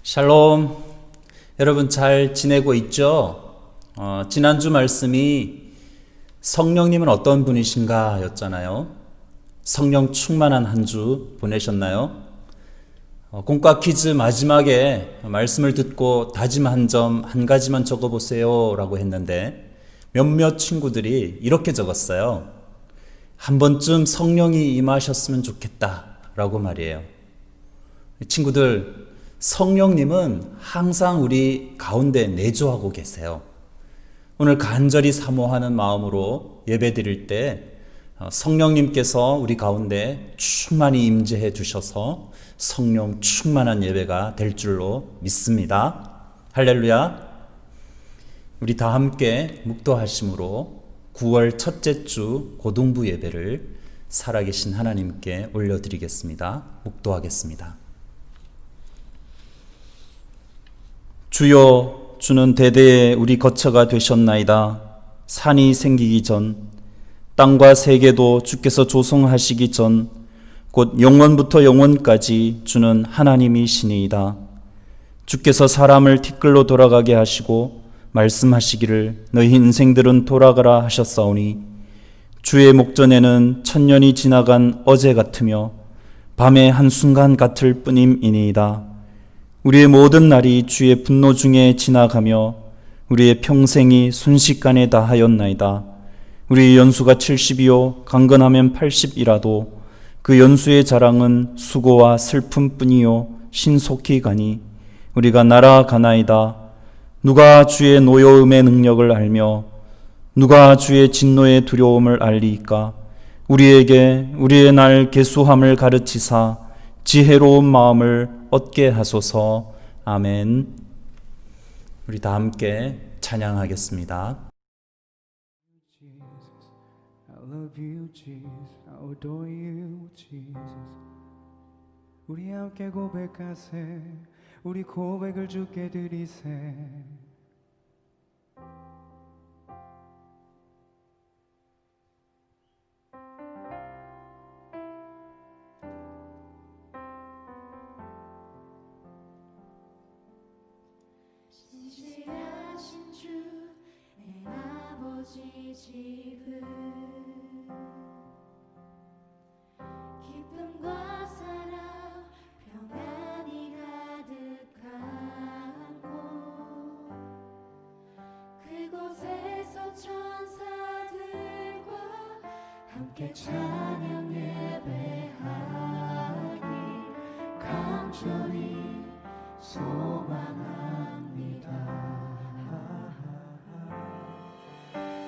샬롬. 여러분 잘 지내고 있죠? 지난주 말씀이 성령님은 어떤 분이신가 였잖아요. 성령 충만한 한 주 보내셨나요? 공과 퀴즈 마지막에 말씀을 듣고 다짐한 점 한 가지만 적어보세요 라고 했는데 몇몇 친구들이 이렇게 적었어요. 한 번쯤 성령이 임하셨으면 좋겠다 라고 말이에요. 친구들, 성령님은 항상 우리 가운데 내주하고 계세요. 오늘 간절히 사모하는 마음으로 예배 드릴 때 성령님께서 우리 가운데 충만히 임재해 주셔서 성령 충만한 예배가 될 줄로 믿습니다. 할렐루야. 우리 다 함께 묵도하심으로 9월 첫째 주 고등부 예배를 살아계신 하나님께 올려드리겠습니다. 묵도하겠습니다. 주여, 주는 대대에 우리 거처가 되셨나이다. 산이 생기기 전, 땅과 세계도 주께서 조성하시기 전, 곧 영원부터 영원까지 주는 하나님이시니이다. 주께서 사람을 티끌로 돌아가게 하시고 말씀하시기를 너희 인생들은 돌아가라 하셨사오니, 주의 목전에는 천년이 지나간 어제 같으며 밤의 한순간 같을 뿐임이니이다. 우리의 모든 날이 주의 분노 중에 지나가며 우리의 평생이 순식간에 다하였나이다. 우리의 연수가 70이요 강건하면 80이라도 그 연수의 자랑은 수고와 슬픔뿐이요 신속히 가니 우리가 날아가나이다. 누가 주의 노여움의 능력을 알며 누가 주의 진노의 두려움을 알리이까? 우리에게 우리의 날 계수함을 가르치사 지혜로운 마음을 얻게 하소서. 아멘. 우리 다 함께 찬양하겠습니다. I love you, Jesus. I adore you, Jesus. 우리 함께 고백하세. 우리 고백을 주께 드리세. 신실하신 주 내 아버지 집은 기쁨과 사랑 평안이 가득한 곳, 그곳에서 천사들과 함께 찬양 예배하니 간절히 소망합니다.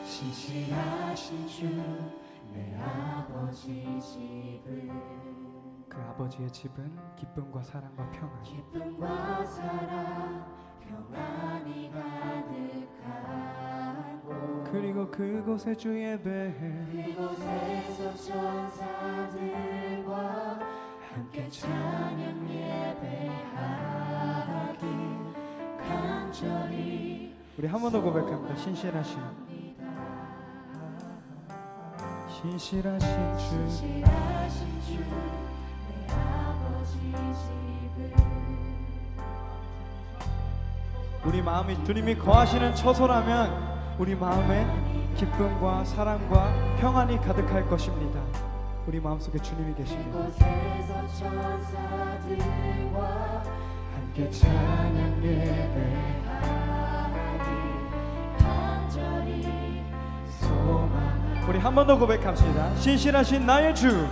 신실하신 주 내 아버지 집은 그 아버지의 집은 기쁨과 사랑과 평안, 기쁨과 사랑 평안이 가득한 곳, 그리고 그곳에 주 예배해 그곳에서 천사들과 함께 찬양 예배하기 간절히 우리 한 번 더 고백합니다. 신실하신 주 신실하신 주 내 아버지 집은 우리 마음이 주님이 거하시는 처소라면 우리 마음에 기쁨과 사랑과 평안이 가득할 것입니다. 우리 마음속에 주님이 계십니다. 그곳에서 천사들과 함께 찬양 예배하니 간절히 소망하니 우리 한 번 더 고백합시다. 신실하신 나의 주,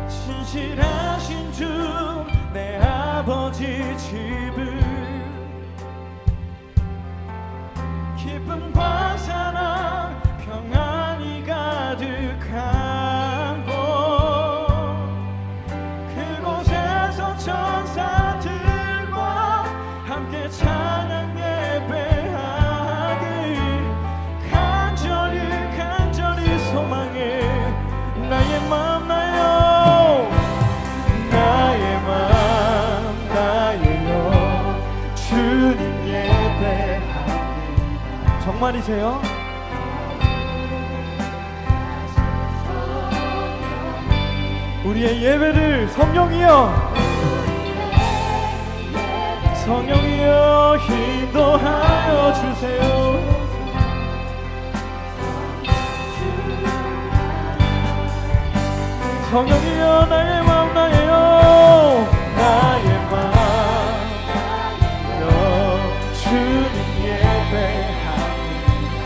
신실하신 주 내 아버지 집은 기쁨과 사랑 평안이 가득한 곳, 그곳에서 천사들과 함께 찬양 예배하기 간절히 소망해 나의 마음 나의 마음 정말이세요? 우리의 예배를 성령이여, 성령이여 인도하여 주세요. 성령이여 나의 마음 나의 마음 주님 예배하니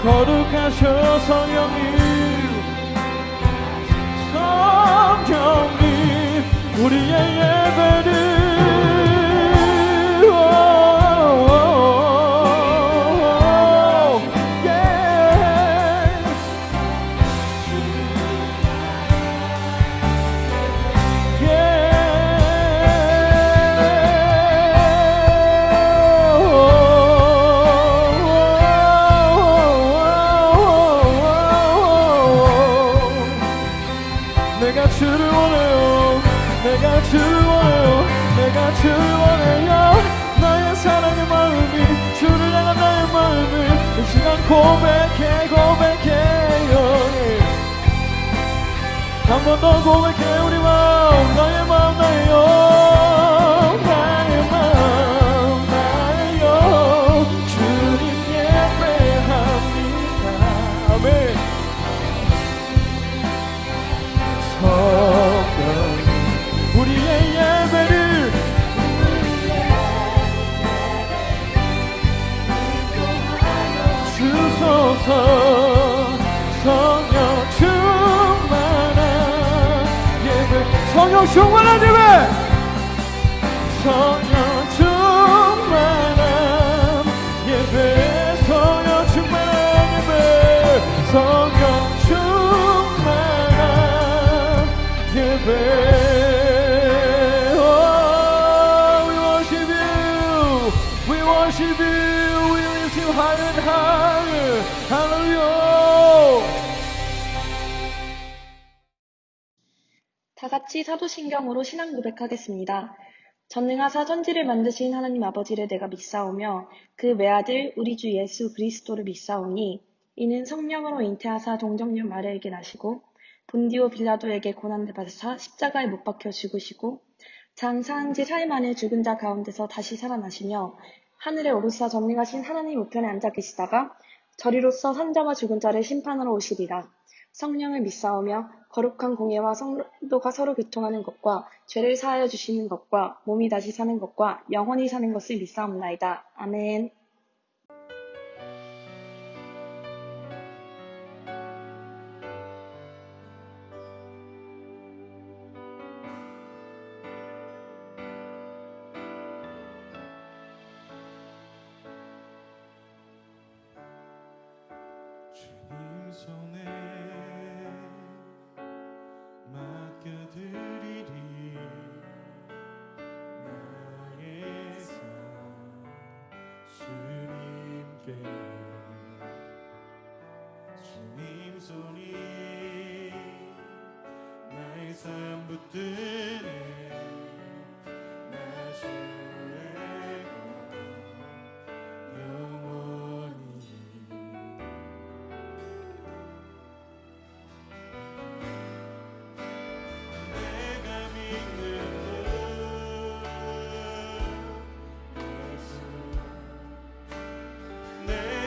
거룩하셔 성령님 우리의 예배를 내가 주를 원해요. 내가 주를 원해요. 내가 주를 원해요. 나의 사랑의 마음이 주를 향한 나의 마음을 이 시간 고백해요. 한 번 더 고백해. 우리 마음 나의 마음 나예요. 주님 예배합니다. 아멘. 우리의 예배를 주소서. 성령 충만한 예배, 성령 충만한 예배, 성령 충만한 예배, 성령 충만한 예배, 성령 충만한 예배. We worship you, we lift you higher and higher. Hallelujah. 다 같이 사도신경으로 신앙 고백하겠습니다. 전능하사 천지를 만드신 하나님 아버지를 내가 믿사오며 그 외아들 우리 주 예수 그리스도를 믿사오니 이는 성령으로 잉태하사 동정녀 마리아에게 나시고 본디오 빌라도에게 고난을 받으사 십자가에 못 박혀 죽으시고 장사한 지 사흘 만에 죽은 자 가운데서 다시 살아나시며 하늘에 오르사 전능하신 하나님 우편에 앉아 계시다가 저리로서 산자와 죽은 자를 심판하러 오시리라. 성령을 믿사오며 거룩한 공예와 성도가 서로 교통하는 것과 죄를 사하여 주시는 것과 몸이 다시 사는 것과 영원히 사는 것을 믿사옵나이다. 아멘. 주님 손에 맡겨드리리 나의 삶 주님께. 주님 손이 나의 삶 붙드네 나 주의 것 영원히. 내가 믿는 예수 내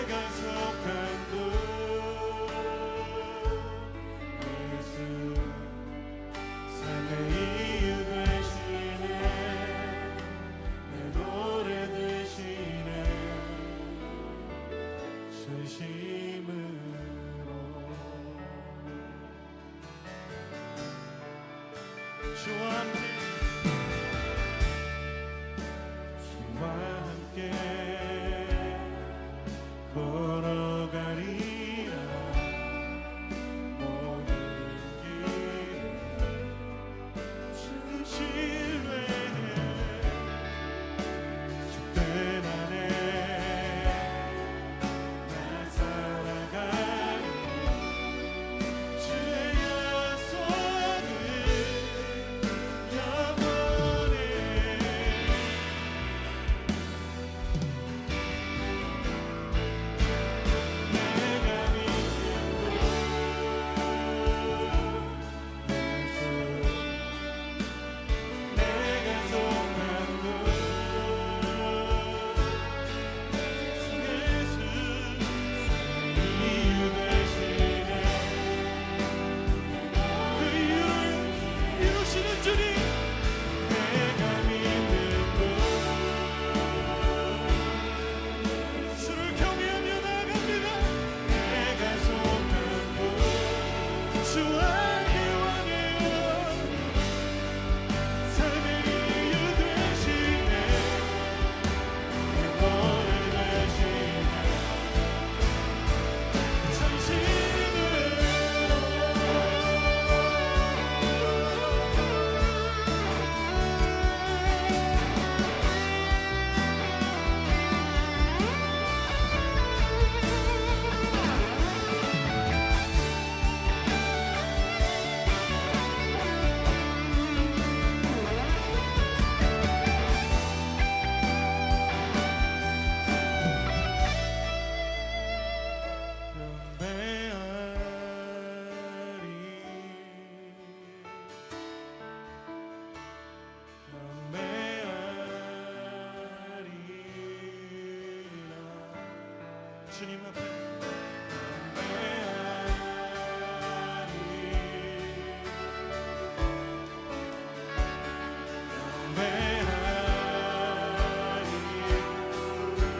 주님 앞에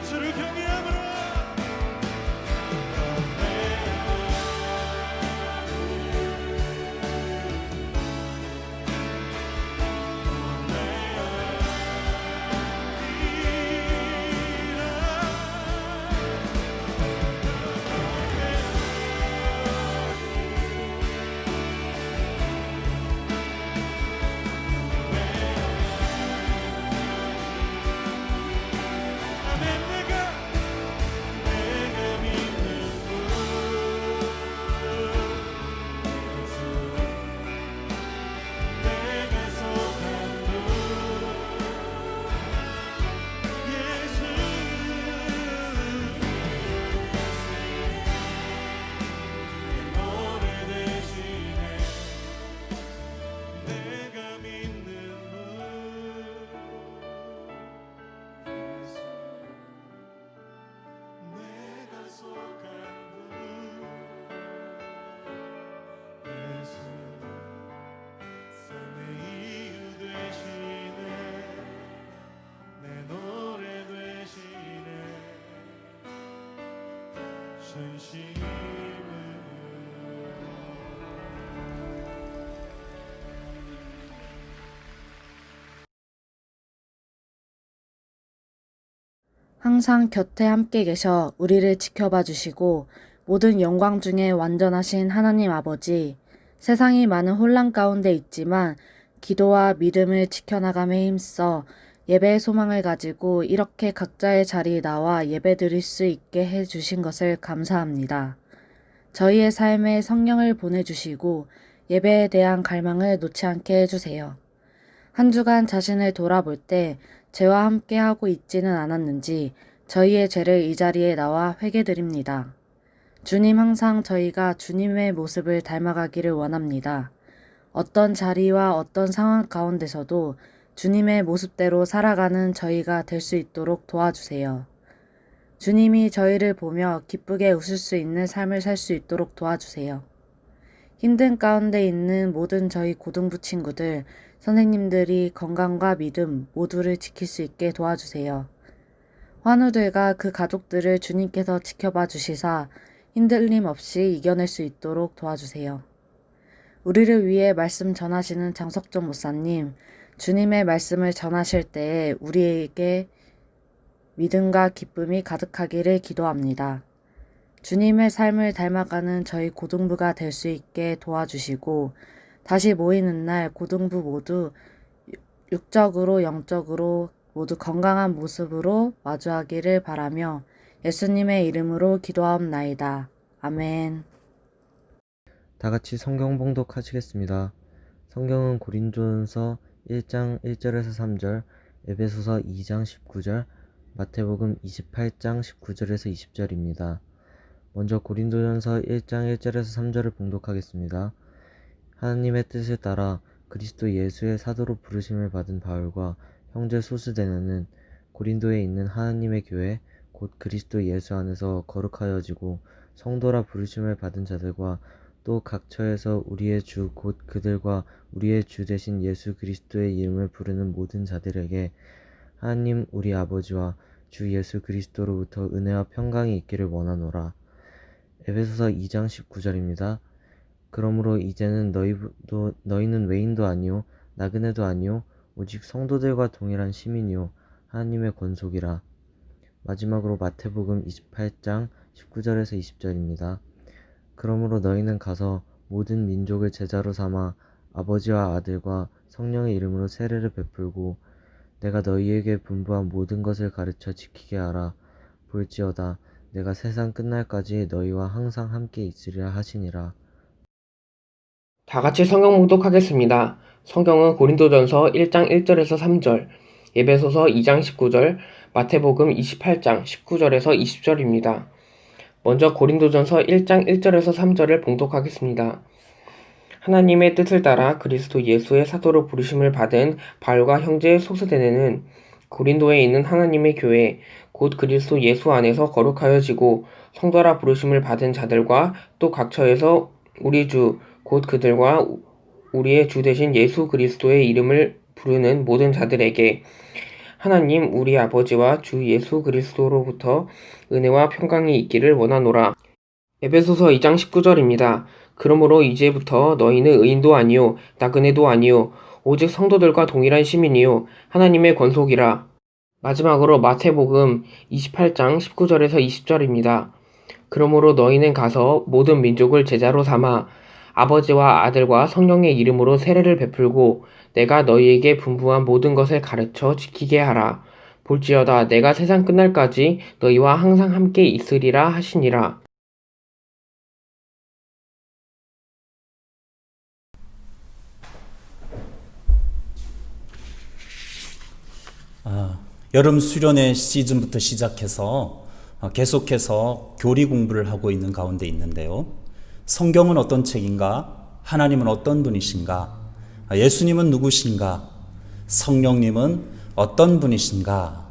주를 경외함으로 내가 믿는 내가 속한 예수 노래 대신에 내가 믿는 내가 속한 예수 삶의 이유 되시네 내 노래 되시네 전심을 항상 곁에 함께 계셔 우리를 지켜봐 주시고 모든 영광 중에 완전하신 하나님 아버지, 세상이 많은 혼란 가운데 있지만 기도와 믿음을 지켜나감에 힘써 예배의 소망을 가지고 이렇게 각자의 자리에 나와 예배 드릴 수 있게 해 주신 것을 감사합니다. 저희의 삶에 성령을 보내주시고 예배에 대한 갈망을 놓지 않게 해주세요. 한 주간 자신을 돌아볼 때 죄와 함께 하고 있지는 않았는지 저희의 죄를 이 자리에 나와 회개드립니다. 주님, 항상 저희가 주님의 모습을 닮아가기를 원합니다. 어떤 자리와 어떤 상황 가운데서도 주님의 모습대로 살아가는 저희가 될 수 있도록 도와주세요. 주님이 저희를 보며 기쁘게 웃을 수 있는 삶을 살 수 있도록 도와주세요. 힘든 가운데 있는 모든 저희 고등부 친구들, 선생님들이 건강과 믿음 모두를 지킬 수 있게 도와주세요. 환우들과 그 가족들을 주님께서 지켜봐 주시사 흔들림 없이 이겨낼 수 있도록 도와주세요. 우리를 위해 말씀 전하시는 장석정 목사님, 주님의 말씀을 전하실 때에 우리에게 믿음과 기쁨이 가득하기를 기도합니다. 주님의 삶을 닮아가는 저희 고등부가 될 수 있게 도와주시고 다시 모이는 날 고등부 모두 육적으로 영적으로 모두 건강한 모습으로 마주하기를 바라며 예수님의 이름으로 기도하옵나이다. 아멘. 다 같이 성경 봉독하시겠습니다. 성경은 고린도전서 1장 1절에서 3절, 에베소서 2장 19절, 마태복음 28장 19절에서 20절입니다. 먼저 고린도전서 1장 1절에서 3절을 봉독하겠습니다. 하나님의 뜻을 따라 그리스도 예수의 사도로 부르심을 받은 바울과 형제 소스데나는 고린도에 있는 하나님의 교회 곧 그리스도 예수 안에서 거룩하여지고 성도라 부르심을 받은 자들과 또 각 처에서 우리의 주 곧 그들과 우리의 주 되신 예수 그리스도의 이름을 부르는 모든 자들에게 하나님 우리 아버지와 주 예수 그리스도로부터 은혜와 평강이 있기를 원하노라. 에베소서 2장 19절입니다. 그러므로 이제는 너희는 외인도 아니요 나그네도 아니요 오직 성도들과 동일한 시민이요 하나님의 권속이라. 마지막으로 마태복음 28장 19절에서 20절입니다. 그러므로 너희는 가서 모든 민족을 제자로 삼아 아버지와 아들과 성령의 이름으로 세례를 베풀고 내가 너희에게 분부한 모든 것을 가르쳐 지키게 하라. 볼지어다 내가 세상 끝날까지 너희와 항상 함께 있으리라 하시니라. 다 같이 성경 봉독하겠습니다. 성경은 고린도전서 1장 1절에서 3절, 에베소서 2장 19절, 마태복음 28장 19절에서 20절입니다. 먼저 고린도전서 1장 1절에서 3절을 봉독하겠습니다. 하나님의 뜻을 따라 그리스도 예수의 사도로 부르심을 받은 바울과 형제 소스데네는 고린도에 있는 하나님의 교회 곧 그리스도 예수 안에서 거룩하여지고 성도라 부르심을 받은 자들과 또 각처에서 우리 주 곧 그들과 우리의 주 되신 예수 그리스도의 이름을 부르는 모든 자들에게 하나님 우리 아버지와 주 예수 그리스도로부터 은혜와 평강이 있기를 원하노라. 에베소서 2장 19절입니다. 그러므로 이제부터 너희는 의인도 아니요 나그네도 아니요 오직 성도들과 동일한 시민이요 하나님의 권속이라. 마지막으로 마태복음 28장 19절에서 20절입니다. 그러므로 너희는 가서 모든 민족을 제자로 삼아 아버지와 아들과 성령의 이름으로 세례를 베풀고 내가 너희에게 분부한 모든 것을 가르쳐 지키게 하라. 볼지어다 내가 세상 끝날까지 너희와 항상 함께 있으리라 하시니라. 여름 수련회 시즌부터 시작해서 계속해서 교리 공부를 하고 있는 가운데 있는데요. 성경은 어떤 책인가? 하나님은 어떤 분이신가? 예수님은 누구신가? 성령님은 어떤 분이신가?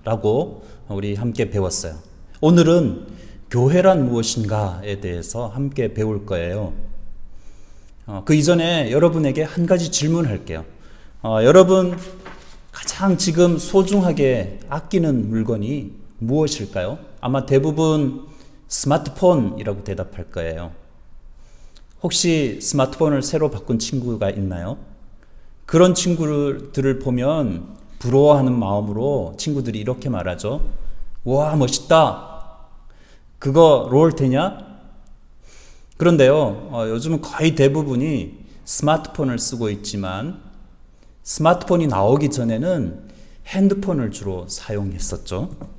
라고 우리 함께 배웠어요. 오늘은 교회란 무엇인가에 대해서 함께 배울 거예요. 그 이전에 여러분에게 한 가지 질문할게요. 여러분 가장 지금 소중하게 아끼는 물건이 무엇일까요? 아마 대부분 스마트폰이라고 대답할 거예요. 혹시 스마트폰을 새로 바꾼 친구가 있나요? 그런 친구들을 보면 부러워하는 마음으로 친구들이 이렇게 말하죠. 와, 멋있다. 그거 롤 되냐? 그런데요, 요즘은 거의 대부분이 스마트폰을 쓰고 있지만 스마트폰이 나오기 전에는 핸드폰을 주로 사용했었죠.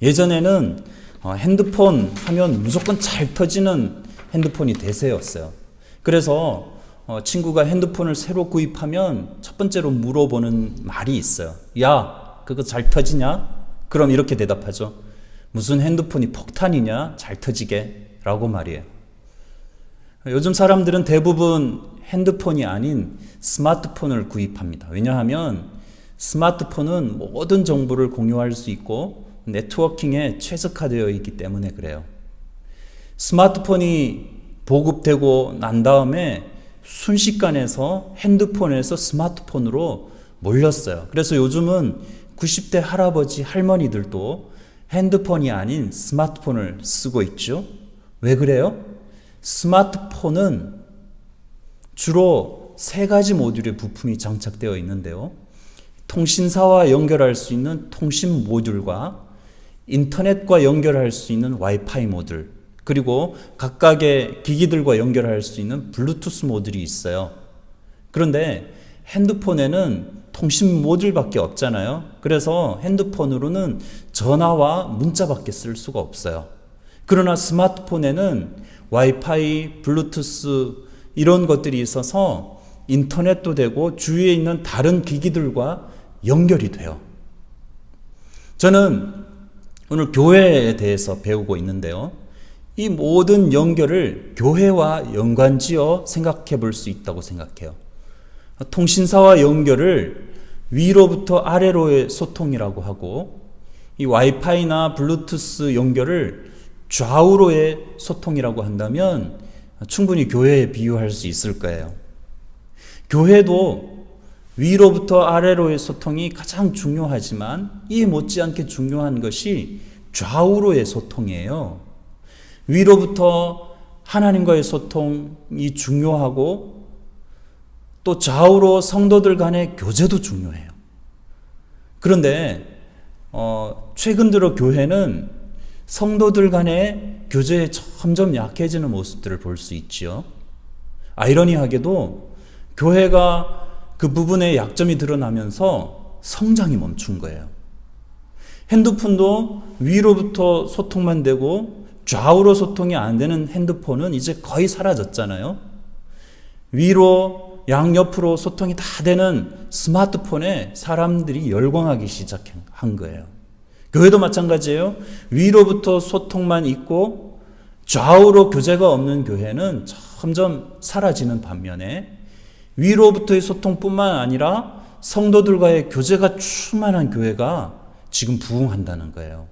예전에는 핸드폰 하면 무조건 잘 터지는 핸드폰이 대세였어요. 그래서 친구가 핸드폰을 새로 구입하면 첫 번째로 물어보는 말이 있어요. 야, 그거 잘 터지냐? 그럼 이렇게 대답하죠. 무슨 핸드폰이 폭탄이냐? 잘 터지게? 라고 말이에요. 요즘 사람들은 대부분 핸드폰이 아닌 스마트폰을 구입합니다. 왜냐하면 스마트폰은 모든 정보를 공유할 수 있고 네트워킹에 최적화되어 있기 때문에 그래요. 스마트폰이 보급되고 난 다음에 순식간에서 핸드폰에서 스마트폰으로 몰렸어요. 그래서 요즘은 90대 할아버지 할머니들도 핸드폰이 아닌 스마트폰을 쓰고 있죠. 왜 그래요? 스마트폰은 주로 세 가지 모듈의 부품이 장착되어 있는데요. 통신사와 연결할 수 있는 통신 모듈과 인터넷과 연결할 수 있는 와이파이 모듈, 그리고 각각의 기기들과 연결할 수 있는 블루투스 모듈이 있어요. 그런데 핸드폰에는 통신 모듈밖에 없잖아요. 그래서 핸드폰으로는 전화와 문자밖에 쓸 수가 없어요. 그러나 스마트폰에는 와이파이, 블루투스 이런 것들이 있어서 인터넷도 되고 주위에 있는 다른 기기들과 연결이 돼요. 저는 오늘 교회에 대해서 배우고 있는데요. 이 모든 연결을 교회와 연관지어 생각해 볼 수 있다고 생각해요. 통신사와 연결을 위로부터 아래로의 소통이라고 하고, 이 와이파이나 블루투스 연결을 좌우로의 소통이라고 한다면 충분히 교회에 비유할 수 있을 거예요. 교회도 위로부터 아래로의 소통이 가장 중요하지만 이 못지않게 중요한 것이 좌우로의 소통이에요. 위로부터 하나님과의 소통이 중요하고 또 좌우로 성도들 간의 교제도 중요해요. 그런데 최근 들어 교회는 성도들 간의 교제에 점점 약해지는 모습들을 볼 수 있지요. 아이러니하게도 교회가 그 부분에 약점이 드러나면서 성장이 멈춘 거예요. 핸드폰도 위로부터 소통만 되고 좌우로 소통이 안 되는 핸드폰은 이제 거의 사라졌잖아요. 위로 양옆으로 소통이 다 되는 스마트폰에 사람들이 열광하기 시작한 거예요. 교회도 마찬가지예요. 위로부터 소통만 있고 좌우로 교제가 없는 교회는 점점 사라지는 반면에 위로부터의 소통뿐만 아니라 성도들과의 교제가 충만한 교회가 지금 부흥한다는 거예요.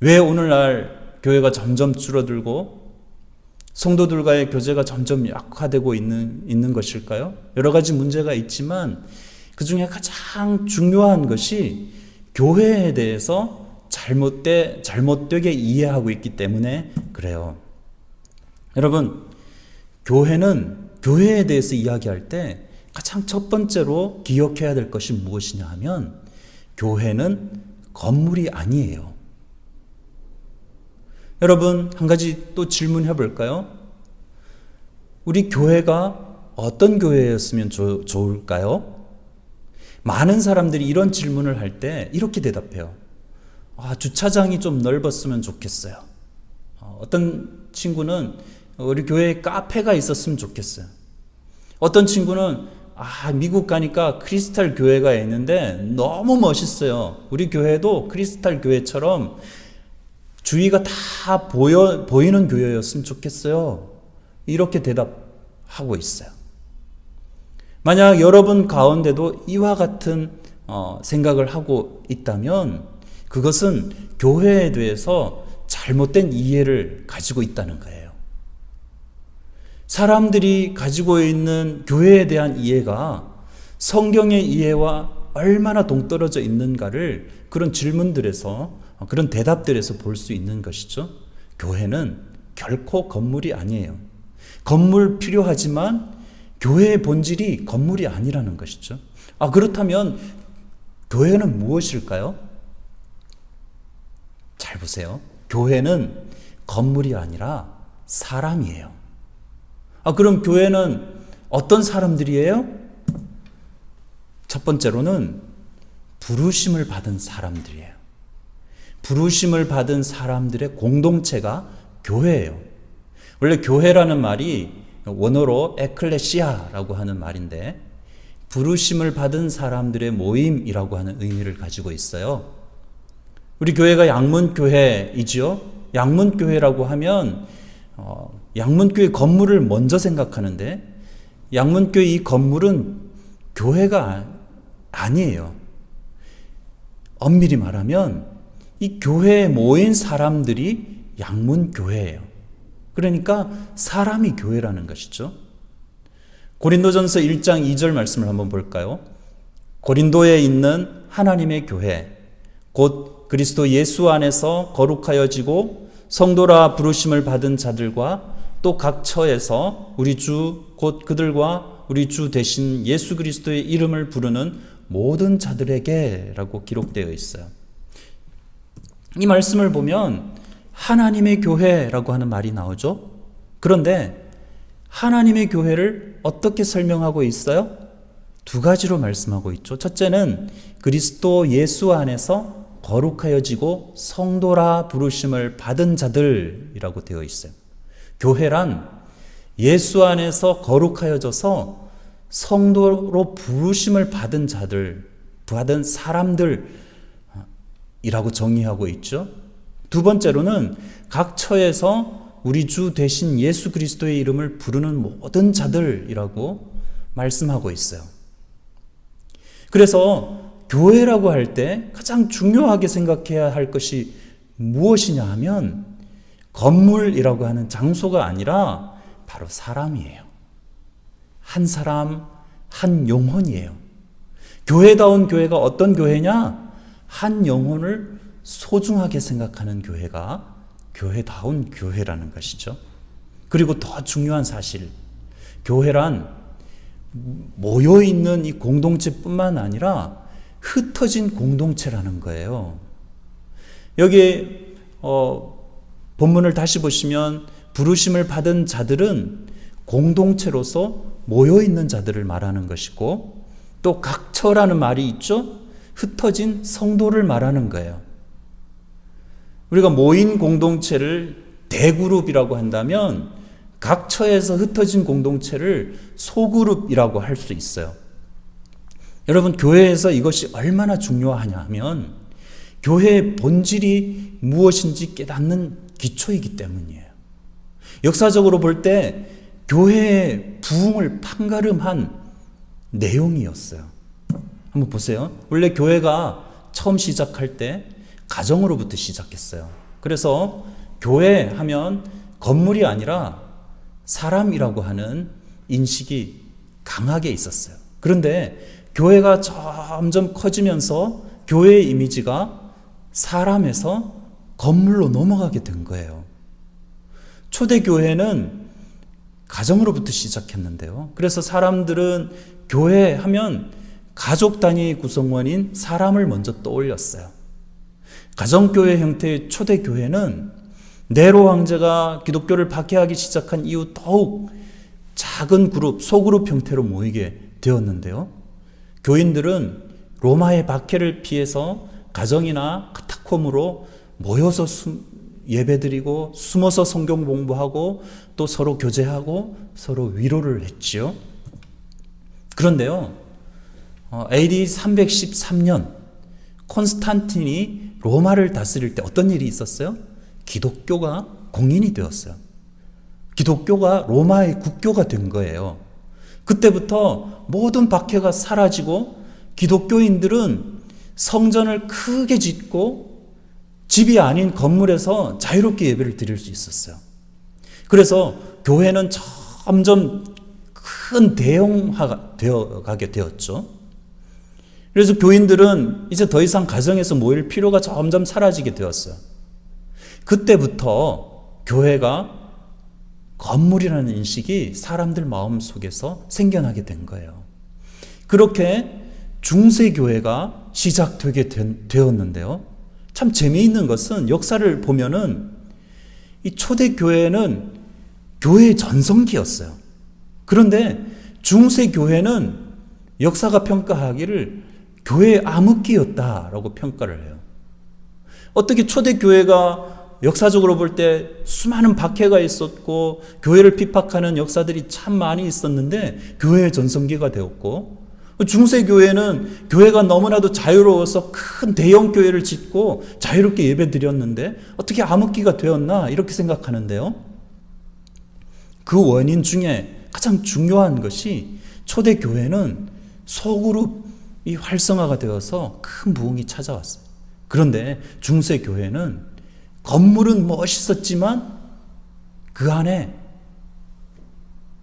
왜 오늘날 교회가 점점 줄어들고 성도들과의 교제가 점점 약화되고 있는 것일까요? 여러 가지 문제가 있지만 그 중에 가장 중요한 것이 교회에 대해서 잘못되게 이해하고 있기 때문에 그래요. 여러분, 교회에 대해서 이야기할 때 가장 첫 번째로 기억해야 될 것이 무엇이냐 하면 교회는 건물이 아니에요. 여러분, 한 가지 또 질문해 볼까요? 우리 교회가 어떤 교회였으면 좋을까요? 많은 사람들이 이런 질문을 할 때 이렇게 대답해요. 주차장이 좀 넓었으면 좋겠어요. 어떤 친구는 우리 교회에 카페가 있었으면 좋겠어요. 어떤 친구는 미국 가니까 크리스탈 교회가 있는데 너무 멋있어요. 우리 교회도 크리스탈 교회처럼 주위가 다 보이는 교회였으면 좋겠어요. 이렇게 대답하고 있어요. 만약 여러분 가운데도 이와 같은 생각을 하고 있다면 그것은 교회에 대해서 잘못된 이해를 가지고 있다는 거예요. 사람들이 가지고 있는 교회에 대한 이해가 성경의 이해와 얼마나 동떨어져 있는가를 그런 질문들에서, 그런 대답들에서 볼 수 있는 것이죠. 교회는 결코 건물이 아니에요. 건물 필요하지만 교회의 본질이 건물이 아니라는 것이죠. 그렇다면 교회는 무엇일까요? 잘 보세요. 교회는 건물이 아니라 사람이에요. 그럼 교회는 어떤 사람들이에요? 첫 번째로는 부르심을 받은 사람들이에요. 부르심을 받은 사람들의 공동체가 교회예요. 원래 교회라는 말이 원어로 에클레시아라고 하는 말인데 부르심을 받은 사람들의 모임이라고 하는 의미를 가지고 있어요. 우리 교회가 양문교회이지요. 양문교회라고 하면 양문교회 건물을 먼저 생각하는데 양문교회 이 건물은 교회가 아니에요. 엄밀히 말하면 이 교회에 모인 사람들이 양문교회예요. 그러니까 사람이 교회라는 것이죠. 고린도전서 1장 2절 말씀을 한번 볼까요? 고린도에 있는 하나님의 교회, 곧 그리스도 예수 안에서 거룩하여지고 성도라 부르심을 받은 자들과 또 각 처에서 우리 주 곧 그들과 우리 주 대신 예수 그리스도의 이름을 부르는 모든 자들에게라고 기록되어 있어요. 이 말씀을 보면 하나님의 교회라고 하는 말이 나오죠. 그런데 하나님의 교회를 어떻게 설명하고 있어요? 두 가지로 말씀하고 있죠. 첫째는 그리스도 예수 안에서 거룩하여지고 성도라 부르심을 받은 자들이라고 되어 있어요. 교회란 예수 안에서 거룩하여져서 성도로 부르심을 받은 자들, 받은 사람들이라고 정의하고 있죠. 두 번째로는 각 처에서 우리 주 대신 예수 그리스도의 이름을 부르는 모든 자들이라고 말씀하고 있어요. 그래서 교회라고 할 때 가장 중요하게 생각해야 할 것이 무엇이냐 하면 건물이라고 하는 장소가 아니라 바로 사람이에요. 한 사람, 한 영혼이에요. 교회다운 교회가 어떤 교회냐? 한 영혼을 소중하게 생각하는 교회가 교회다운 교회라는 것이죠. 그리고 더 중요한 사실, 교회란 모여있는 이 공동체뿐만 아니라 흩어진 공동체라는 거예요. 여기 본문을 다시 보시면 부르심을 받은 자들은 공동체로서 모여있는 자들을 말하는 것이고 또 각처라는 말이 있죠. 흩어진 성도를 말하는 거예요. 우리가 모인 공동체를 대그룹이라고 한다면 각처에서 흩어진 공동체를 소그룹이라고 할 수 있어요. 여러분, 교회에서 이것이 얼마나 중요하냐 하면 교회의 본질이 무엇인지 깨닫는 기초이기 때문이에요. 역사적으로 볼 때 교회의 부흥을 판가름한 내용이었어요. 한번 보세요. 원래 교회가 처음 시작할 때 가정으로부터 시작했어요. 그래서 교회 하면 건물이 아니라 사람이라고 하는 인식이 강하게 있었어요. 그런데 교회가 점점 커지면서 교회의 이미지가 사람에서 건물로 넘어가게 된 거예요. 초대교회는 가정으로부터 시작했는데요. 그래서 사람들은 교회 하면 가족 단위의 구성원인 사람을 먼저 떠올렸어요. 가정교회 형태의 초대교회는 네로 황제가 기독교를 박해하기 시작한 이후 더욱 작은 그룹, 소그룹 형태로 모이게 되었는데요. 교인들은 로마의 박해를 피해서 가정이나 카타콤으로 모여서 예배드리고 숨어서 성경 공부하고 또 서로 교제하고 서로 위로를 했지요. 그런데요, AD 313년 콘스탄틴이 로마를 다스릴 때 어떤 일이 있었어요? 기독교가 공인이 되었어요. 기독교가 로마의 국교가 된 거예요. 그때부터 모든 박해가 사라지고 기독교인들은 성전을 크게 짓고 집이 아닌 건물에서 자유롭게 예배를 드릴 수 있었어요. 그래서 교회는 점점 큰 대형화가 되어가게 되었죠. 그래서 교인들은 이제 더 이상 가정에서 모일 필요가 점점 사라지게 되었어요. 그때부터 교회가 건물이라는 인식이 사람들 마음 속에서 생겨나게 된 거예요. 그렇게 중세교회가 시작되게 되었는데요. 참 재미있는 것은 역사를 보면은 이 초대교회는 교회의 전성기였어요. 그런데 중세교회는 역사가 평가하기를 교회의 암흑기였다라고 평가를 해요. 어떻게 초대교회가 역사적으로 볼 때 수많은 박해가 있었고 교회를 핍박하는 역사들이 참 많이 있었는데 교회의 전성기가 되었고, 중세교회는 교회가 너무나도 자유로워서 큰 대형 교회를 짓고 자유롭게 예배 드렸는데 어떻게 암흑기가 되었나 이렇게 생각하는데요. 그 원인 중에 가장 중요한 것이 초대교회는 소그룹이 활성화가 되어서 큰 부흥이 찾아왔어요. 그런데 중세교회는 건물은 멋있었지만 그 안에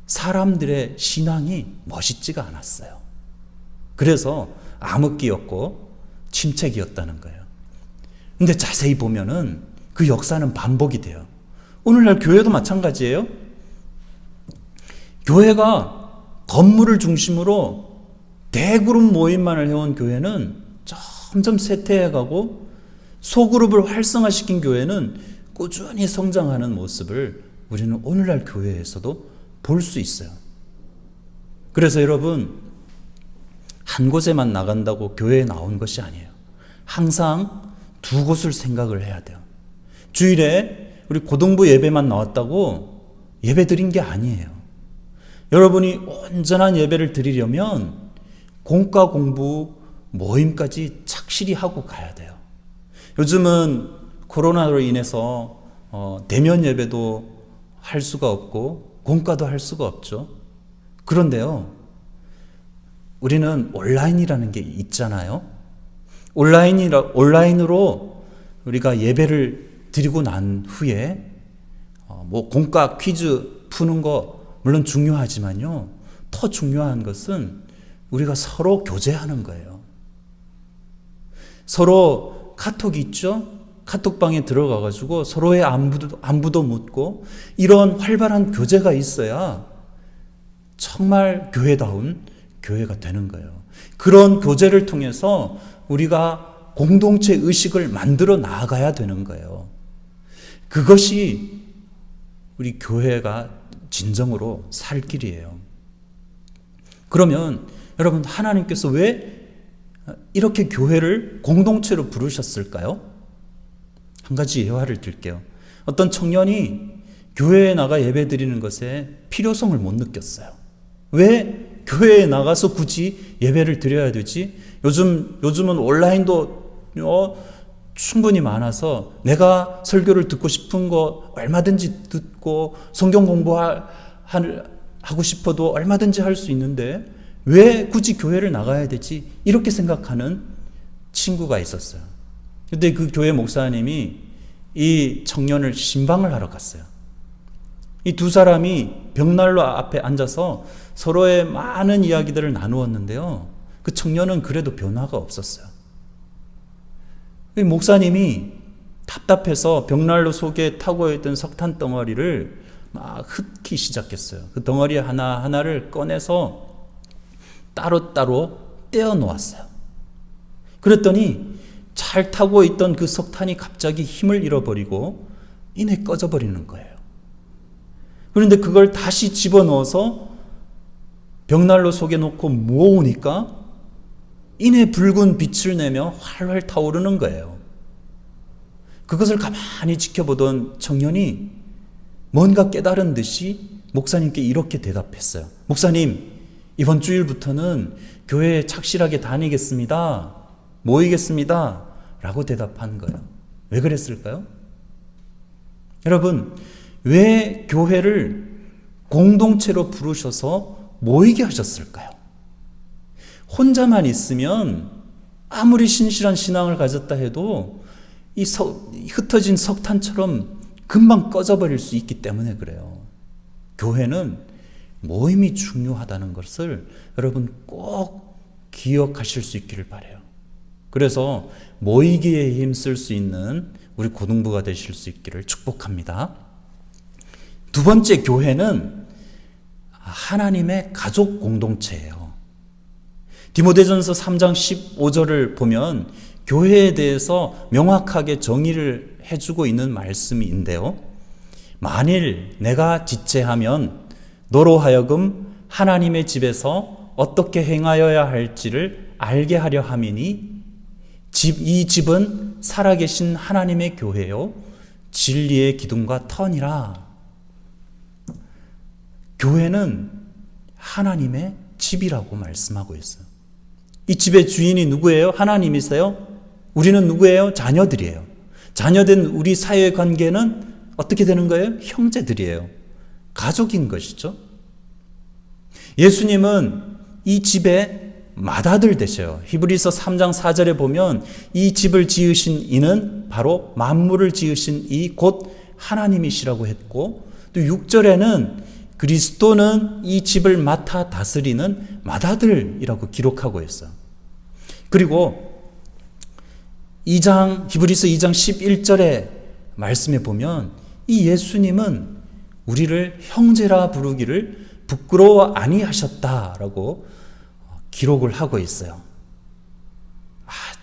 사람들의 신앙이 멋있지가 않았어요. 그래서 암흑기였고 침체기였다는 거예요. 근데 자세히 보면은 그 역사는 반복이 돼요. 오늘날 교회도 마찬가지예요. 교회가 건물을 중심으로 대그룹 모임만을 해온 교회는 점점 쇠퇴해가고 소그룹을 활성화시킨 교회는 꾸준히 성장하는 모습을 우리는 오늘날 교회에서도 볼 수 있어요. 그래서 여러분, 한 곳에만 나간다고 교회에 나온 것이 아니에요. 항상 두 곳을 생각을 해야 돼요. 주일에 우리 고등부 예배만 나왔다고 예배 드린 게 아니에요. 여러분이 온전한 예배를 드리려면 공과 공부 모임까지 착실히 하고 가야 돼요. 요즘은 코로나로 인해서 대면 예배도 할 수가 없고 공과도 할 수가 없죠. 그런데요, 우리는 온라인이라는 게 있잖아요. 온라인으로 우리가 예배를 드리고 난 후에 뭐 공과 퀴즈 푸는 거 물론 중요하지만요, 더 중요한 것은 우리가 서로 교제하는 거예요. 서로 카톡 있죠? 카톡방에 들어가가지고 서로의 안부도 묻고 이런 활발한 교제가 있어야 정말 교회다운 교회가 되는 거예요. 그런 교제를 통해서 우리가 공동체 의식을 만들어 나아가야 되는 거예요. 그것이 우리 교회가 진정으로 살 길이에요. 그러면 여러분, 하나님께서 왜 이렇게 교회를 공동체로 부르셨을까요? 한 가지 예화를 들게요. 어떤 청년이 교회에 나가 예배 드리는 것에 필요성을 못 느꼈어요. 왜 교회에 나가서 굳이 예배를 드려야 되지? 요즘은 온라인도 충분히 많아서 내가 설교를 듣고 싶은 거 얼마든지 듣고 성경 공부하고 싶어도 얼마든지 할 수 있는데 왜 굳이 교회를 나가야 되지? 이렇게 생각하는 친구가 있었어요. 근데 그 교회 목사님이 이 청년을 신방을 하러 갔어요. 이 두 사람이 벽난로 앞에 앉아서 서로의 많은 이야기들을 나누었는데요. 그 청년은 그래도 변화가 없었어요. 이 목사님이 답답해서 벽난로 속에 타고 있던 석탄 덩어리를 막 흩기 시작했어요. 그 덩어리 하나하나를 꺼내서 따로따로 떼어 놓았어요. 그랬더니 잘 타고 있던 그 석탄이 갑자기 힘을 잃어버리고 이내 꺼져버리는 거예요. 그런데 그걸 다시 집어넣어서 벽난로 속에 놓고 모으니까 이내 붉은 빛을 내며 활활 타오르는 거예요. 그것을 가만히 지켜보던 청년이 뭔가 깨달은 듯이 목사님께 이렇게 대답했어요. 목사님, 이번 주일부터는 교회에 착실하게 다니겠습니다. 모이겠습니다. 라고 대답한 거예요. 왜 그랬을까요? 여러분, 왜 교회를 공동체로 부르셔서 모이게 하셨을까요? 혼자만 있으면 아무리 신실한 신앙을 가졌다 해도 이 흩어진 석탄처럼 금방 꺼져버릴 수 있기 때문에 그래요. 교회는 모임이 중요하다는 것을 여러분 꼭 기억하실 수 있기를 바라요. 그래서 모이기에 힘쓸 수 있는 우리 고등부가 되실 수 있기를 축복합니다. 두 번째, 교회는 하나님의 가족 공동체예요. 디모데전서 3장 15절을 보면 교회에 대해서 명확하게 정의를 해주고 있는 말씀인데요. 만일 내가 지체하면 너로 하여금 하나님의 집에서 어떻게 행하여야 할지를 알게 하려 함이니 이 집은 살아계신 하나님의 교회요 진리의 기둥과 터니라. 교회는 하나님의 집이라고 말씀하고 있어요. 이 집의 주인이 누구예요? 하나님이세요? 우리는 누구예요? 자녀들이에요. 자녀된 우리 사회의 관계는 어떻게 되는 거예요? 형제들이에요. 가족인 것이죠. 예수님은 이 집의 맏아들 되셔요. 히브리서 3장 4절에 보면 이 집을 지으신 이는 바로 만물을 지으신 이 곧 하나님이시라고 했고, 또 6절에는 그리스도는 이 집을 맡아 다스리는 맏아들이라고 기록하고 있어요. 그리고 히브리서 2장 11절의 말씀에 보면 이 예수님은 우리를 형제라 부르기를 부끄러워 아니하셨다라고 기록을 하고 있어요.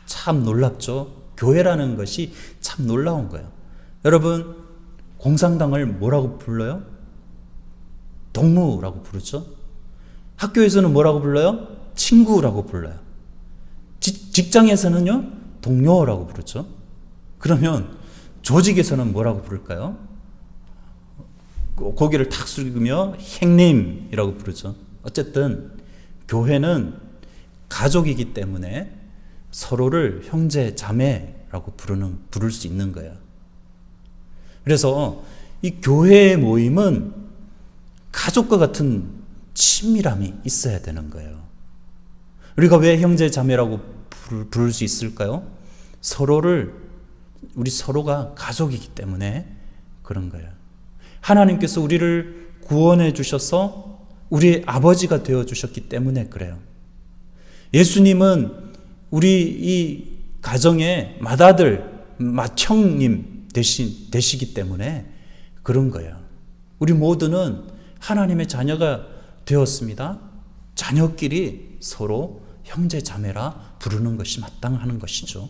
참 놀랍죠? 교회라는 것이 참 놀라운 거예요. 여러분, 공산당을 뭐라고 불러요? 동무라고 부르죠. 학교에서는 뭐라고 불러요? 친구라고 불러요. 직장에서는요? 동료라고 부르죠. 그러면 조직에서는 뭐라고 부를까요? 고개를 탁 숙이며 형님이라고 부르죠. 어쨌든 교회는 가족이기 때문에 서로를 형제, 자매라고 부를 수 있는 거예요. 그래서 이 교회의 모임은 가족과 같은 친밀함이 있어야 되는 거예요. 우리가 왜 형제, 자매라고 부를 수 있을까요? 우리 서로가 가족이기 때문에 그런 거예요. 하나님께서 우리를 구원해 주셔서 우리의 아버지가 되어 주셨기 때문에 그래요. 예수님은 우리 이 가정의 맏아들, 맏형님 되시기 때문에 그런 거예요. 우리 모두는 하나님의 자녀가 되었습니다. 자녀끼리 서로 형제 자매라 부르는 것이 마땅한 것이죠.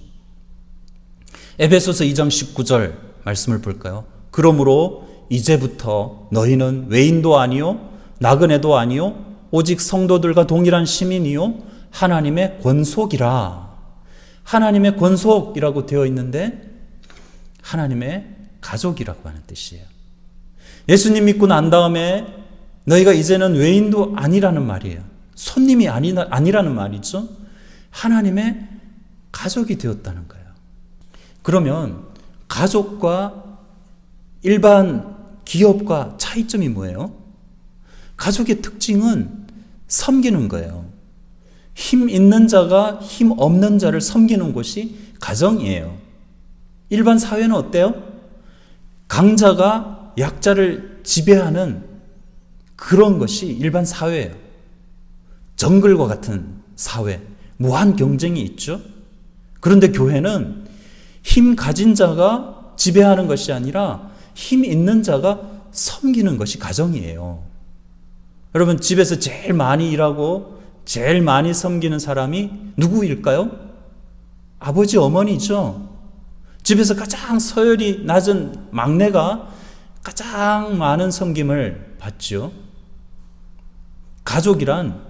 에베소서 2장 19절 말씀을 볼까요? 그러므로 이제부터 너희는 외인도 아니요 나그네도 아니요 오직 성도들과 동일한 시민이요 하나님의 권속이라. 하나님의 권속이라고 되어 있는데 하나님의 가족이라고 하는 뜻이에요. 예수님 믿고 난 다음에 너희가 이제는 외인도 아니라는 말이에요. 손님이 아니라는 말이죠. 하나님의 가족이 되었다는 거예요. 그러면 가족과 일반 기업과 차이점이 뭐예요? 가족의 특징은 섬기는 거예요. 힘 있는 자가 힘 없는 자를 섬기는 곳이 가정이에요. 일반 사회는 어때요? 강자가 약자를 지배하는 그런 것이 일반 사회예요. 정글과 같은 사회, 무한 경쟁이 있죠. 그런데 교회는 힘 가진 자가 지배하는 것이 아니라 힘 있는 자가 섬기는 것이 가정이에요. 여러분, 집에서 제일 많이 일하고 제일 많이 섬기는 사람이 누구일까요? 아버지, 어머니죠. 집에서 가장 서열이 낮은 막내가 가장 많은 섬김을 받죠. 가족이란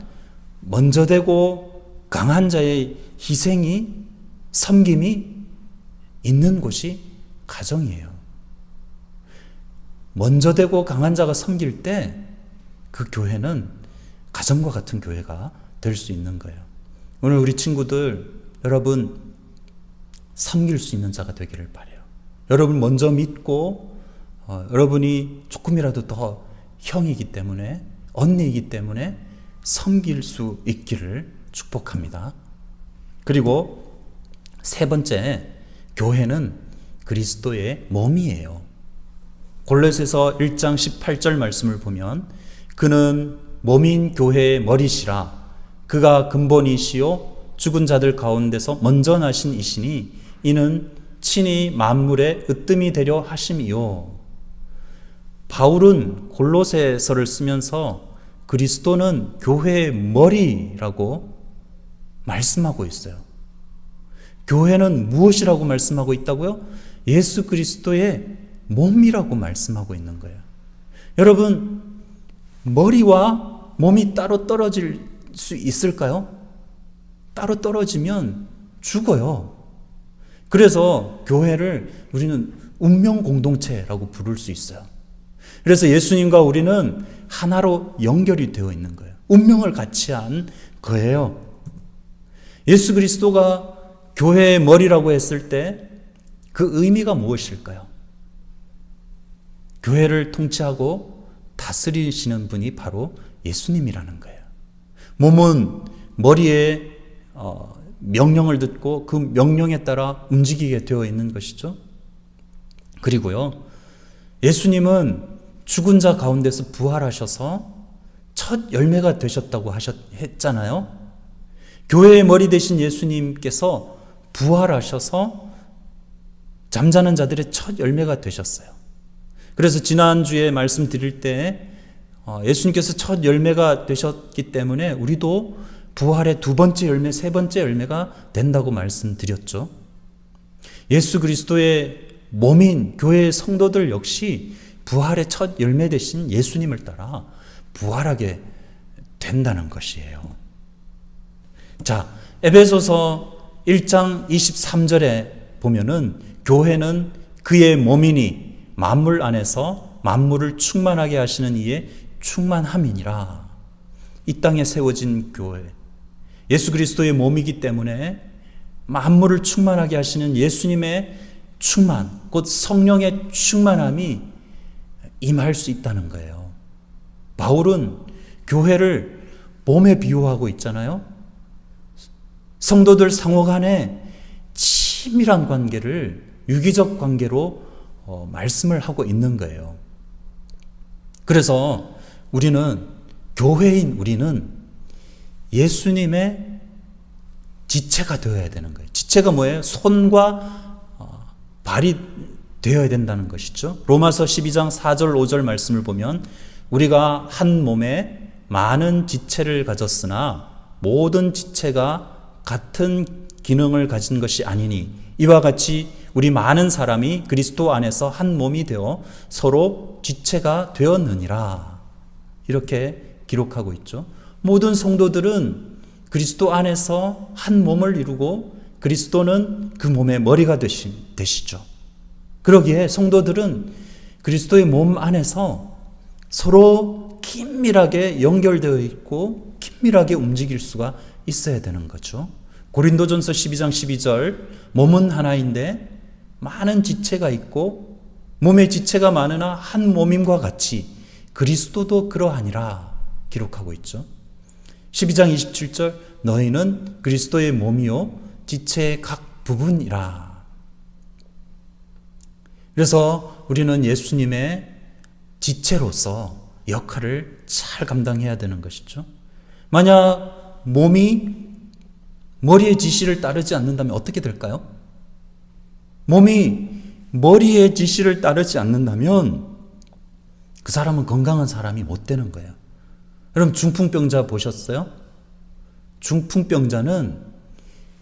먼저 되고 강한 자의 희생이, 섬김이 있는 곳이 가정이에요. 먼저 되고 강한 자가 섬길 때 그 교회는 가정과 같은 교회가 될 수 있는 거예요. 오늘 우리 친구들, 여러분 섬길 수 있는 자가 되기를 바라요. 여러분 먼저 믿고 여러분이 조금이라도 더 형이기 때문에, 언니이기 때문에 섬길 수 있기를 축복합니다. 그리고 세 번째, 교회는 그리스도의 몸이에요. 골로새서 1장 18절 말씀을 보면 그는 몸인 교회의 머리시라. 그가 근본이시요 죽은 자들 가운데서 먼저 나신 이시니 이는 친히 만물의 으뜸이 되려 하심이요. 바울은 골로새서를 쓰면서 그리스도는 교회의 머리라고 말씀하고 있어요. 교회는 무엇이라고 말씀하고 있다고요? 예수 그리스도의 몸이라고 말씀하고 있는 거예요. 여러분, 머리와 몸이 따로 떨어질 수 있을까요? 따로 떨어지면 죽어요. 그래서 교회를 우리는 운명 공동체라고 부를 수 있어요. 그래서 예수님과 우리는 하나로 연결이 되어 있는 거예요. 운명을 같이 한 거예요. 예수 그리스도가 교회의 머리라고 했을 때 그 의미가 무엇일까요? 교회를 통치하고 다스리시는 분이 바로 예수님이라는 거예요. 몸은 머리에 명령을 듣고 그 명령에 따라 움직이게 되어 있는 것이죠. 그리고요, 예수님은 죽은 자 가운데서 부활하셔서 첫 열매가 되셨다고 했잖아요. 교회의 머리 되신 예수님께서 부활하셔서 잠자는 자들의 첫 열매가 되셨어요. 그래서 지난주에 말씀드릴 때 예수님께서 첫 열매가 되셨기 때문에 우리도 부활의 두 번째 열매, 세 번째 열매가 된다고 말씀드렸죠. 예수 그리스도의 몸인 교회의 성도들 역시 부활의 첫 열매 되신 예수님을 따라 부활하게 된다는 것이에요. 자, 에베소서 1장 23절에 보면은 교회는 그의 몸이니 만물 안에서 만물을 충만하게 하시는 이의 충만함이니라. 이 땅에 세워진 교회, 예수 그리스도의 몸이기 때문에 만물을 충만하게 하시는 예수님의 충만, 곧 성령의 충만함이 임할 수 있다는 거예요. 바울은 교회를 몸에 비유하고 있잖아요. 성도들 상호 간에 친밀한 관계를 유기적 관계로 말씀을 하고 있는 거예요. 그래서 교회인 우리는 예수님의 지체가 되어야 되는 거예요. 지체가 뭐예요? 손과 발이 되어야 된다는 것이죠. 로마서 12장 4절 5절 말씀을 보면 우리가 한 몸에 많은 지체를 가졌으나 모든 지체가 같은 기능을 가진 것이 아니니 이와 같이 우리 많은 사람이 그리스도 안에서 한 몸이 되어 서로 지체가 되었느니라. 이렇게 기록하고 있죠. 모든 성도들은 그리스도 안에서 한 몸을 이루고 그리스도는 그 몸의 머리가 되시죠. 그러기에 성도들은 그리스도의 몸 안에서 서로 긴밀하게 연결되어 있고 긴밀하게 움직일 수가 있어야 되는 거죠. 고린도전서 12장 12절 몸은 하나인데 많은 지체가 있고 몸의 지체가 많으나 한 몸임과 같이 그리스도도 그러하니라 기록하고 있죠. 12장 27절 너희는 그리스도의 몸이요 지체의 각 부분이라. 그래서 우리는 예수님의 지체로서 역할을 잘 감당해야 되는 것이죠. 만약 몸이 머리의 지시를 따르지 않는다면 어떻게 될까요? 몸이 머리의 지시를 따르지 않는다면 그 사람은 건강한 사람이 못 되는 거예요. 여러분 중풍병자 보셨어요? 중풍병자는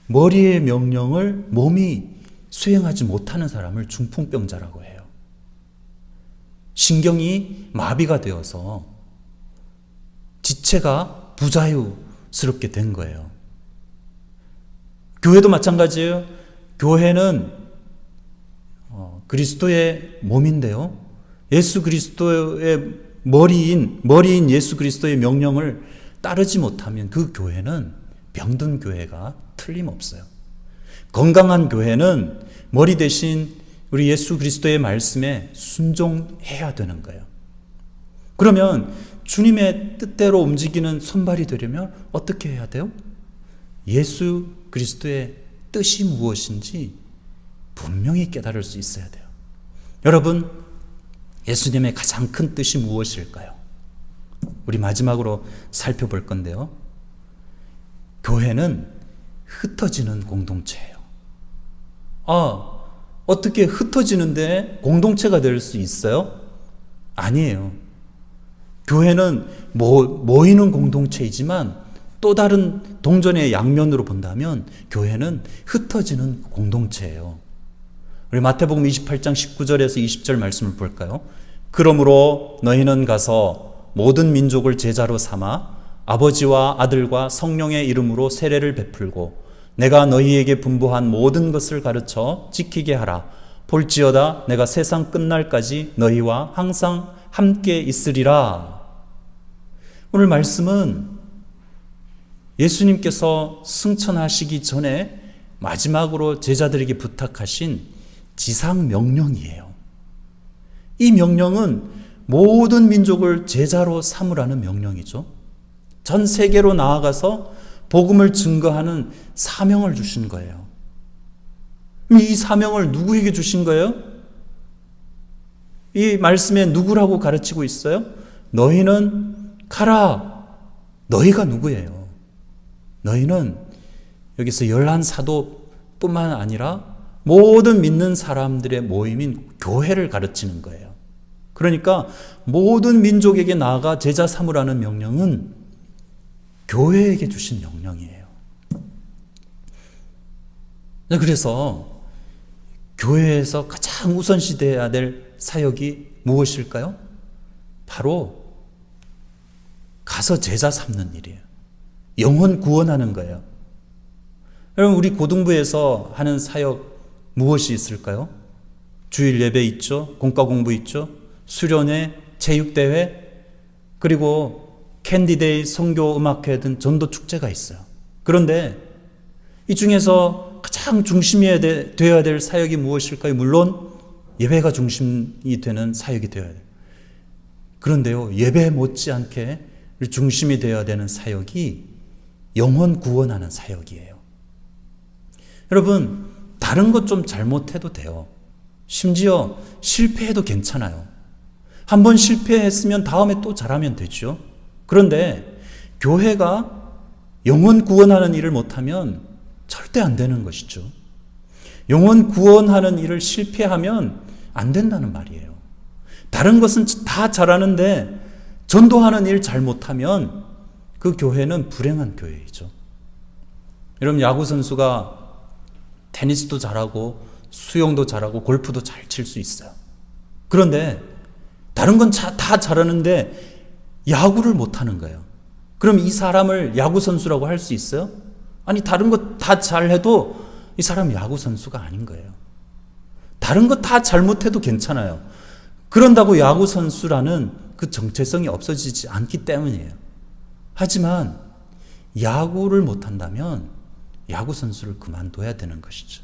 머리의 명령을 몸이 수행하지 못하는 사람을 중풍병자라고 해요. 신경이 마비가 되어서 지체가 부자유스럽게 된 거예요. 교회도 마찬가지예요. 교회는 그리스도의 몸인데요. 예수 그리스도의 머리인 예수 그리스도의 명령을 따르지 못하면 그 교회는 병든 교회가 틀림없어요. 건강한 교회는 머리 대신 우리 예수 그리스도의 말씀에 순종해야 되는 거예요. 그러면 주님의 뜻대로 움직이는 손발이 되려면 어떻게 해야 돼요? 예수 그리스도의 뜻이 무엇인지 분명히 깨달을 수 있어야 돼요. 여러분, 예수님의 가장 큰 뜻이 무엇일까요? 우리 마지막으로 살펴볼 건데요. 교회는 흩어지는 공동체예요. 어떻게 흩어지는데 공동체가 될 수 있어요? 아니에요. 교회는 모이는 공동체이지만 또 다른 동전의 양면으로 본다면 교회는 흩어지는 공동체예요. 우리 마태복음 28장 19절에서 20절 말씀을 볼까요? 그러므로 너희는 가서 모든 민족을 제자로 삼아 아버지와 아들과 성령의 이름으로 세례를 베풀고 내가 너희에게 분부한 모든 것을 가르쳐 지키게 하라. 볼지어다 내가 세상 끝날까지 너희와 항상 함께 있으리라. 오늘 말씀은 예수님께서 승천하시기 전에 마지막으로 제자들에게 부탁하신 지상 명령이에요. 이 명령은 모든 민족을 제자로 삼으라는 명령이죠. 전 세계로 나아가서 복음을 증거하는 사명을 주신 거예요. 이 사명을 누구에게 주신 거예요? 이 말씀에 누구라고 가르치고 있어요? 너희는 가라. 너희가 누구예요? 너희는 여기서 11사도뿐만 아니라 모든 믿는 사람들의 모임인 교회를 가르치는 거예요. 그러니까 모든 민족에게 나아가 제자 삼으라는 명령은 교회에게 주신 명령이에요. 그래서 교회에서 가장 우선시돼야 될 사역이 무엇일까요? 바로 가서 제자 삼는 일이에요. 영혼 구원하는 거예요. 여러분, 우리 고등부에서 하는 사역 무엇이 있을까요? 주일 예배 있죠? 공과 공부 있죠? 수련회, 체육대회, 그리고 캔디데이, 선교 음악회 등 전도 축제가 있어요. 그런데 이 중에서 가장 중심이 되어야 될 사역이 무엇일까요? 물론 예배가 중심이 되는 사역이 되어야 돼요. 그런데요, 예배 못지않게 중심이 되어야 되는 사역이 영혼 구원하는 사역이에요. 여러분, 다른 것 좀 잘못해도 돼요. 심지어 실패해도 괜찮아요. 한번 실패했으면 다음에 또 잘하면 되죠. 그런데 교회가 영혼 구원하는 일을 못하면 절대 안 되는 것이죠. 영혼 구원하는 일을 실패하면 안 된다는 말이에요. 다른 것은 다 잘하는데 전도하는 일 잘 못하면 그 교회는 불행한 교회이죠. 여러분, 야구 선수가 테니스도 잘하고 수영도 잘하고 골프도 잘 칠 수 있어요. 그런데 다른 건 다 잘하는데 야구를 못하는 거예요. 그럼 이 사람을 야구 선수라고 할 수 있어요? 아니, 다른 것 다 잘해도 이 사람 야구 선수가 아닌 거예요. 다른 것 다 잘못해도 괜찮아요. 그런다고 야구 선수라는 그 정체성이 없어지지 않기 때문이에요. 하지만 야구를 못한다면 야구 선수를 그만둬야 되는 것이죠.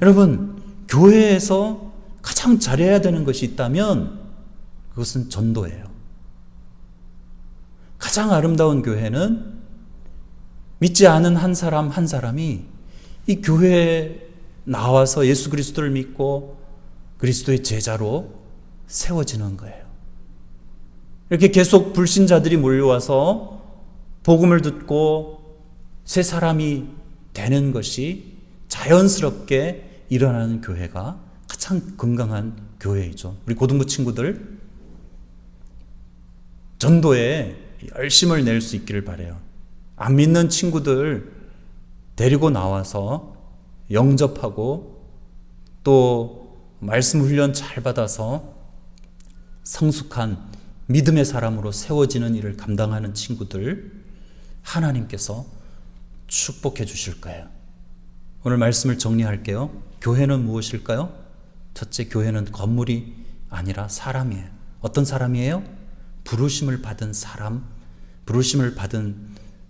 여러분, 교회에서 가장 잘해야 되는 것이 있다면 그것은 전도예요. 가장 아름다운 교회는 믿지 않은 한 사람 한 사람이 이 교회에 나와서 예수 그리스도를 믿고 그리스도의 제자로 세워지는 거예요. 이렇게 계속 불신자들이 몰려와서 복음을 듣고 새 사람이 되는 것이 자연스럽게 일어나는 교회가 가장 건강한 교회이죠. 우리 고등부 친구들 전도에 열심을 낼 수 있기를 바라요. 안 믿는 친구들 데리고 나와서 영접하고 또 말씀 훈련 잘 받아서 성숙한 믿음의 사람으로 세워지는 일을 감당하는 친구들 하나님께서 축복해 주실 거예요. 오늘 말씀을 정리할게요. 교회는 무엇일까요? 첫째, 교회는 건물이 아니라 사람이에요. 어떤 사람이에요? 부르심을 받은 사람, 부르심을 받은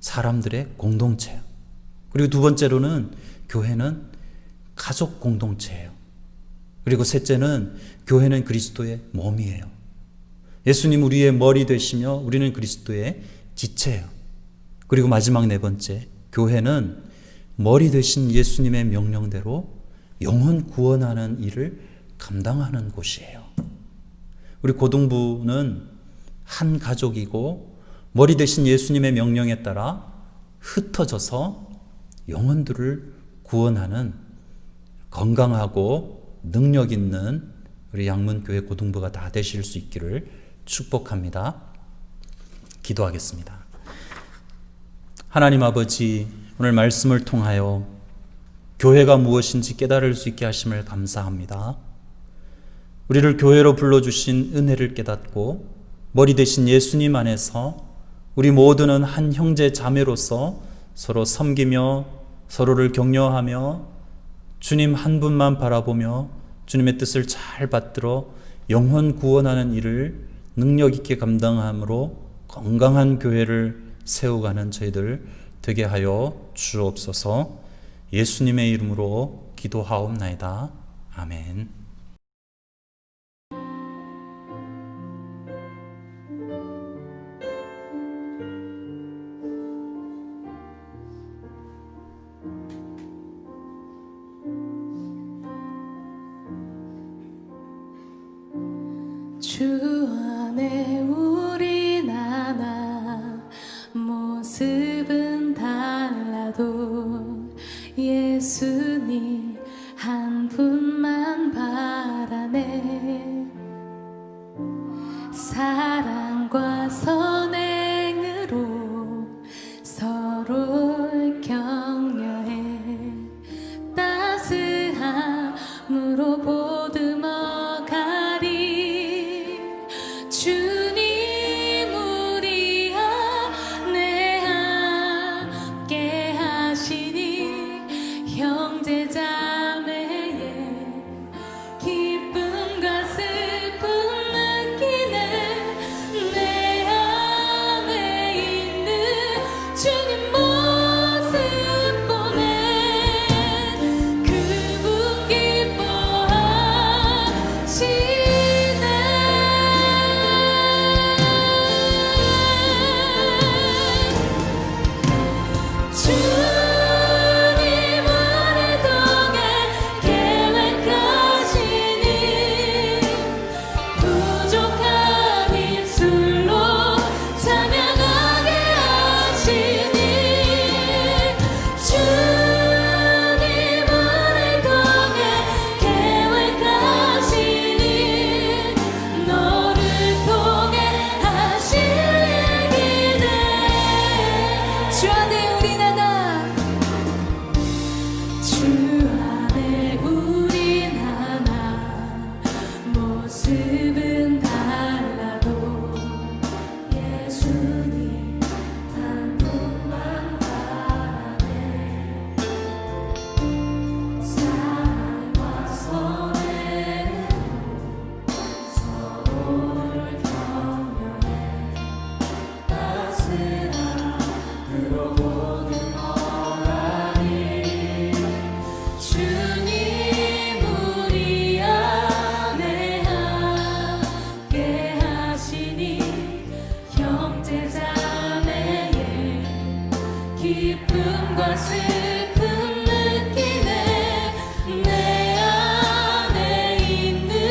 사람들의 공동체예요. 그리고 두 번째로는 교회는 가족 공동체예요. 그리고 셋째는 교회는 그리스도의 몸이에요. 예수님 우리의 머리 되시며 우리는 그리스도의 지체예요. 그리고 마지막 네 번째, 교회는 머리 되신 예수님의 명령대로 영혼 구원하는 일을 감당하는 곳이에요. 우리 고등부는 한 가족이고 머리 되신 예수님의 명령에 따라 흩어져서 영혼들을 구원하는 건강하고 능력 있는 우리 양문교회 고등부가 다 되실 수 있기를 축복합니다. 기도하겠습니다. 하나님 아버지, 오늘 말씀을 통하여 교회가 무엇인지 깨달을 수 있게 하심을 감사합니다. 우리를 교회로 불러주신 은혜를 깨닫고 머리 되신 예수님 안에서 우리 모두는 한 형제 자매로서 서로 섬기며 서로를 격려하며 주님 한 분만 바라보며 주님의 뜻을 잘 받들어 영혼 구원하는 일을 능력 있게 감당함으로 건강한 교회를 세워가는 저희들 되게 하여 주옵소서. 예수님의 이름으로 기도하옵나이다. 아멘. 주 안에 우린 하나, 모습은 달라도 예수님 한 분만 바라네. 사랑과 선행으로 서로를 격려해 따스함으로 보듬어 가리. 주님 우리 안에 함께 하시니 형제 자매의 기쁨과 슬픔 느끼네. 내 안에 있는 주님 모습 보네. 그분 기뻐하시네. 주님 안에 동행 계획하시니 부족한 입술로 찬양하게 하시니. 주님 안에 동행 계획하시니 너를 통해 하실 얘기네. 주 안에 우린 하나, 주 안에 우린 하나, 모습은 달라도 예수님 한 분만 바라네. 사랑과 선행으로 서로를 격려해 따스함으로 보듬어 가리. 주님 우리 안에 함께 하시니 형제 자매의 기쁨과 슬픔 느끼네. 내 안에 있는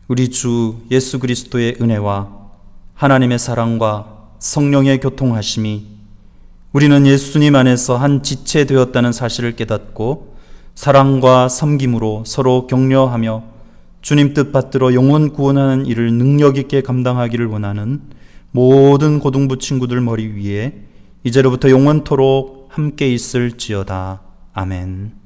우리 주 예수 그리스도의 은혜와 하나님의 사랑과 성령의 교통하심이 우리는 예수님 안에서 한 지체 되었다는 사실을 깨닫고 사랑과 섬김으로 서로 격려하며 주님 뜻 받들어 영혼 구원하는 일을 능력 있게 감당하기를 원하는 모든 고등부 친구들 머리 위에 이제로부터 영원토록 함께 있을지어다. 아멘.